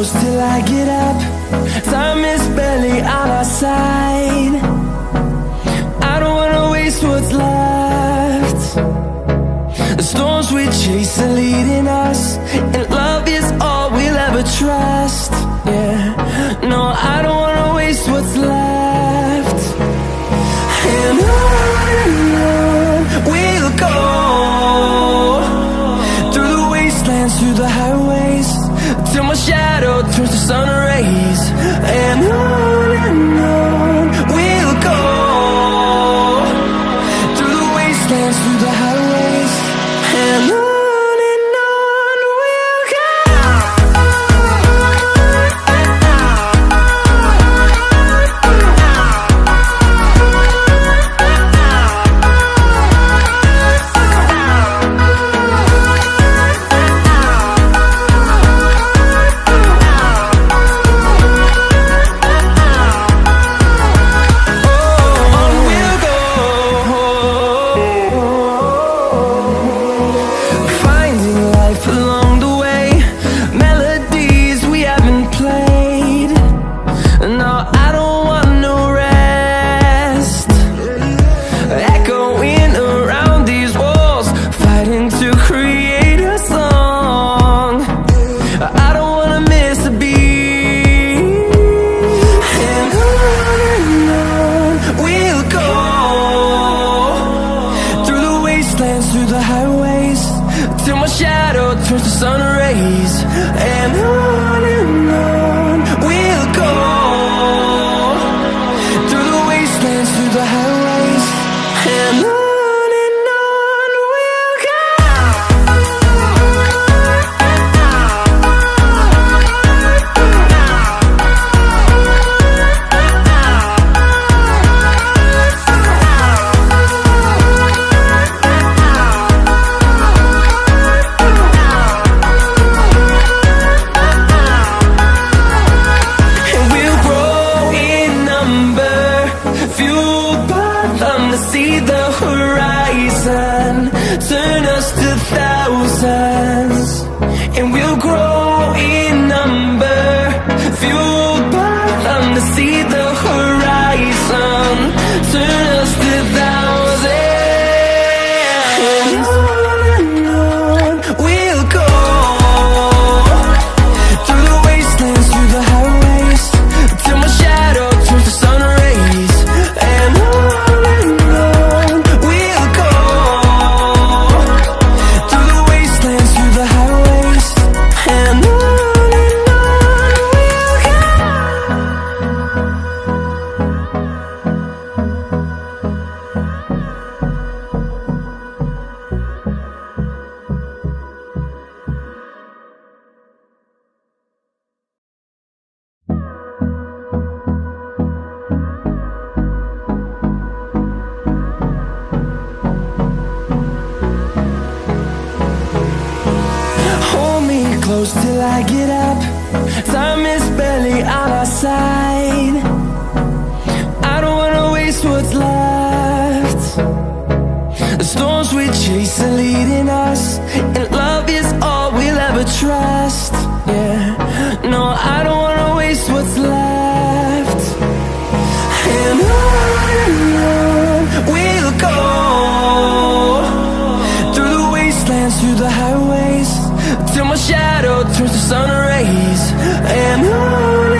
close till I get up. Time is barely on our side. I don't wanna waste what's left. The storms we chase are leading us, and love is all we'll ever trust. Yeah, no, I don't wanna waste what's left. And on we'll go, through the wastelands, through the highways, till my shadow turns to sun rays. And on we'll go, through the wastelands, through the highways, and on we'll go. Through the highways, till my shadow turns to sun rays. And on we'll go, through the wastelands, through the highways, and on we'll go. See the horizon, turn us to thousands, and we'll grow in number, fueled by them. To see the horizon, turn us to thousands, and on we'll go, through the wastelands, through the highways, till my shadow turns to sun rays. And close till I get up. Time is barely on our side. I don't wanna waste what's left. The storms we chase are leading us, and love is all we'll ever trust. Yeah, no, I don't wanna waste what's left. And on we'll go, through the wastelands, through the highways, till my shadow turns to sun rays. And on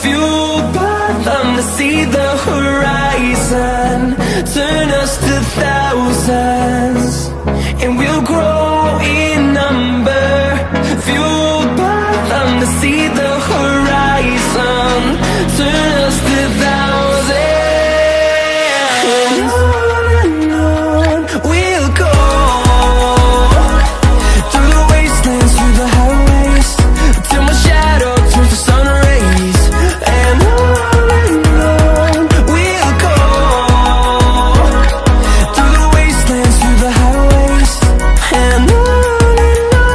fueled by them to see the horizon, turn us to thousands, and we'll grow in number. Fueled by them to see the horizon, turn us to thousands, and on we'll go, through the wastelands, through the highways, till my shadow turns to sun rays. And on we'll go, through the wastelands, through the highways, and on we'll go.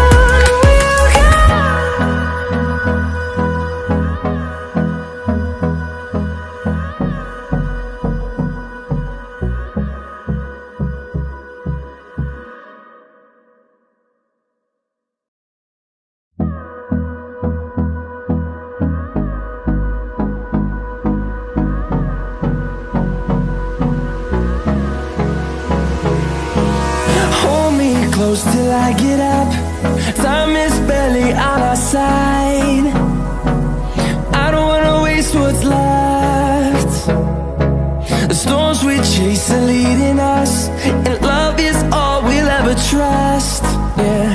Hold me close till I get up. Time is barely on our side. I don't wanna waste what's left. The storms we chase are leading us, and love is all we'll ever trust. Yeah,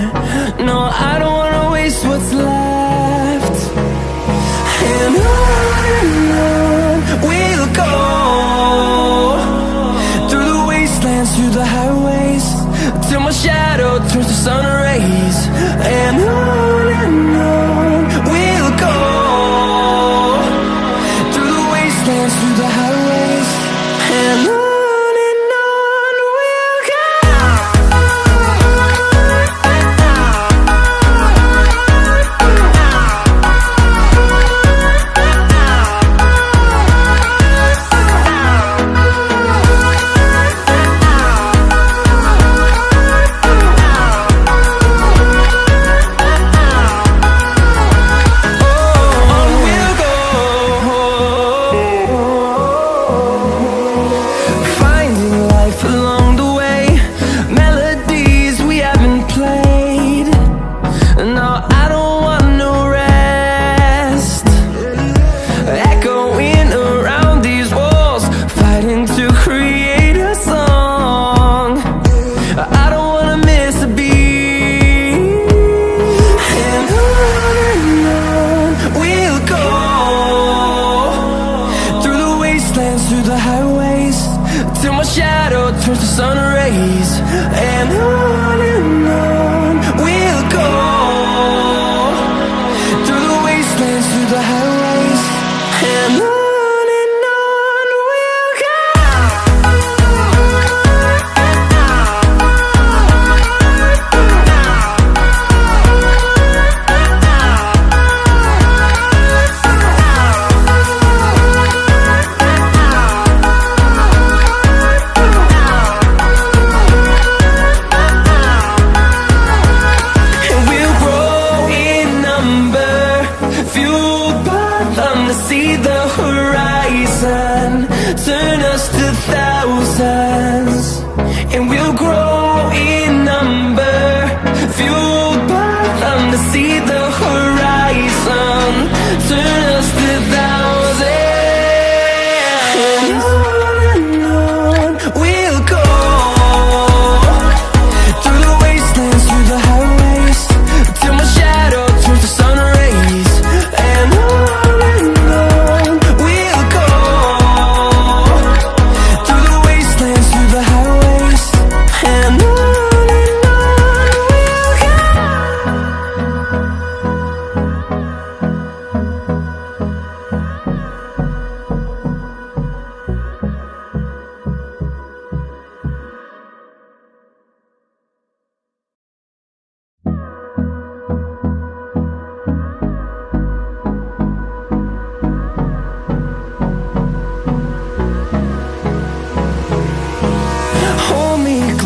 no, I don't wanna waste what's left. And on we'll go, through the wastelands, through the highways, till my shadow turns to sun rays. And on we'll go, through the wastelands, through the highways, and on we'll go. Through the highways, till my shadow turns to sun rays. And on we'll go, through the wastelands, through the highways, and on we'll go. See the horizon, turn us to thousands, and we'll grow in number. Fueled by them to see the horizon, turn us to thousands, and on we'll go, through the wastelands, through the highways, till my shadow turns to sun rays. And on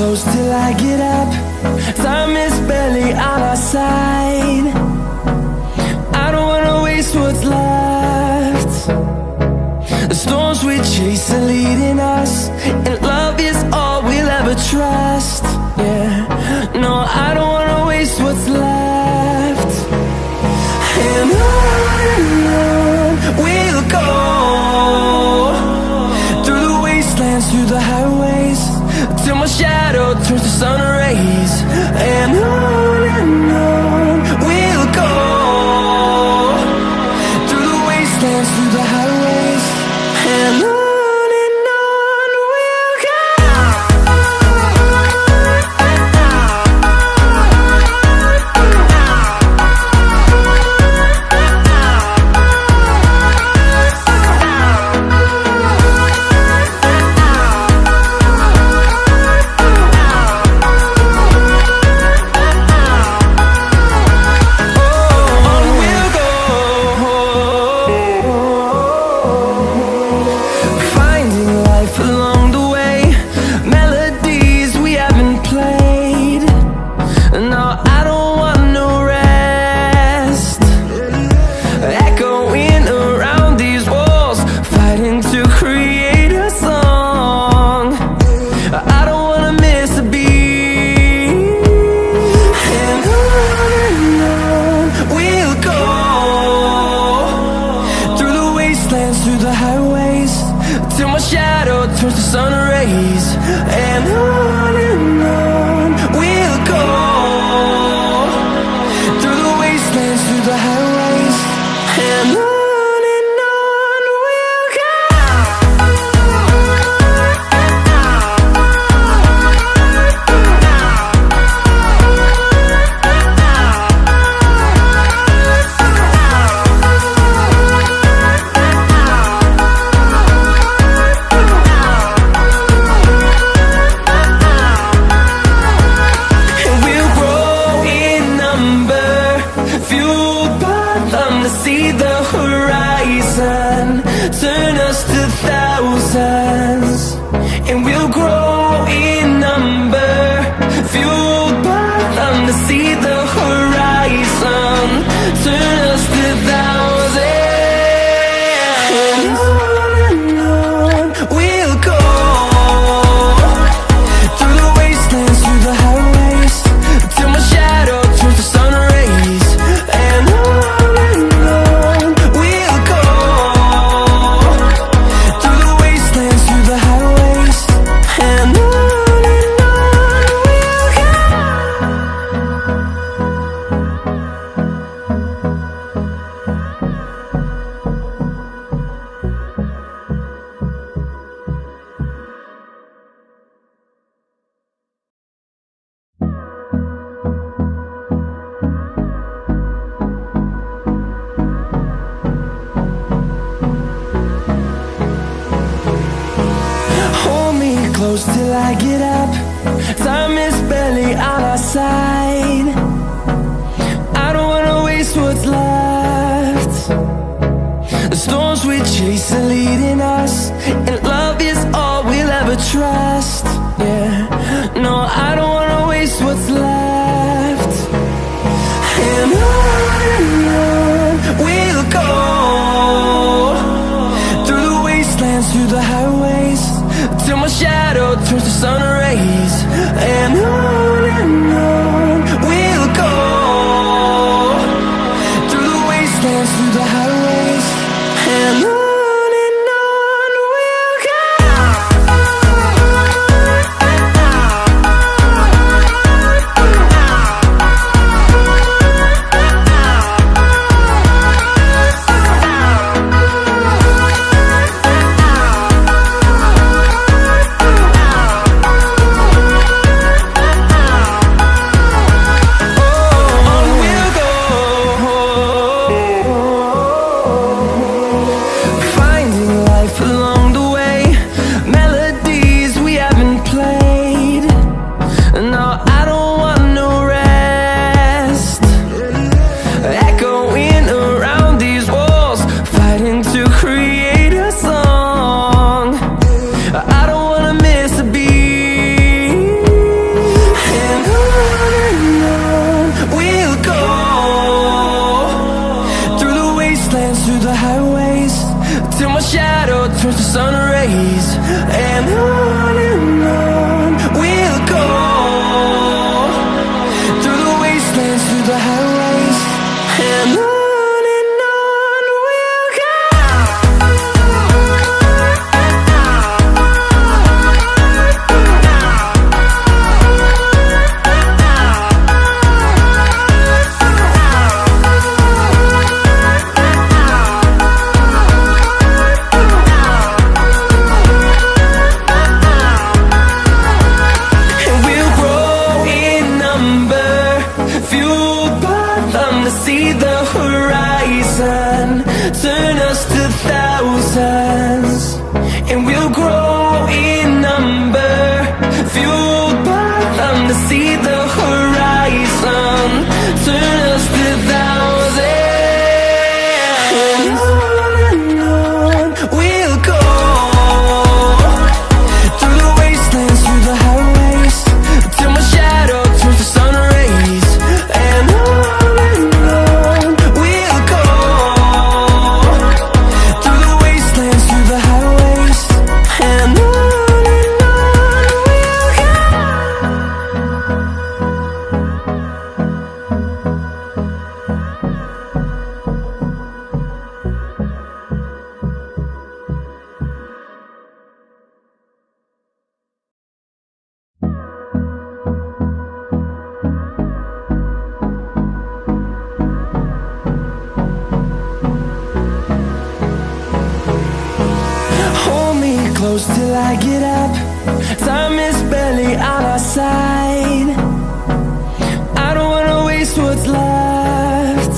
close till I get up. Time is barely on our side. I don't wanna waste what's left. The storms we chase are leading us, and love is all we'll ever trust. Yeah, no, I don't wanna waste what's left. And on we'll wastelands, through the highways, and on we'll go. Through the highways, till my shadow turns to sun rays, and on we'll go. Through the wastelands, through the highways, and on we'll go. See the horizon, turn us to thousands, and we'll grow in number, fueled by them to see the horizon, turn us to thousands, and on we'll go. Through the wastelands, through the highways, till my shadow turns to sun rays, and on close till I get up. Time is barely on our side. I don't wanna waste what's left. The storms we chase are leading us, and love is all we'll ever trust. Yeah, no, I don't wanna waste what's left. And on we'll go. Through the wastelands, through the highways, till my shadow turns to sun rays, and on we'll go. Through the wastelands, through the highways, and on. Shadow turns to sun rays, and on we'll go. Through the wastelands, through the highways, and on. close till I get up. Time is barely on our side. I don't wanna waste what's left.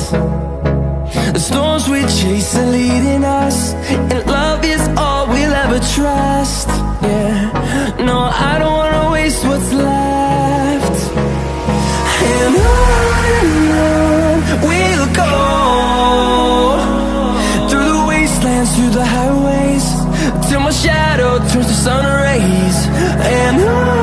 The storms we chase are leading us, and love is all we'll ever trust. Yeah, no, I don't wanna waste what's left. And on we'll go, through the wastelands, through the highways, till my shadow turns to sun rays. And on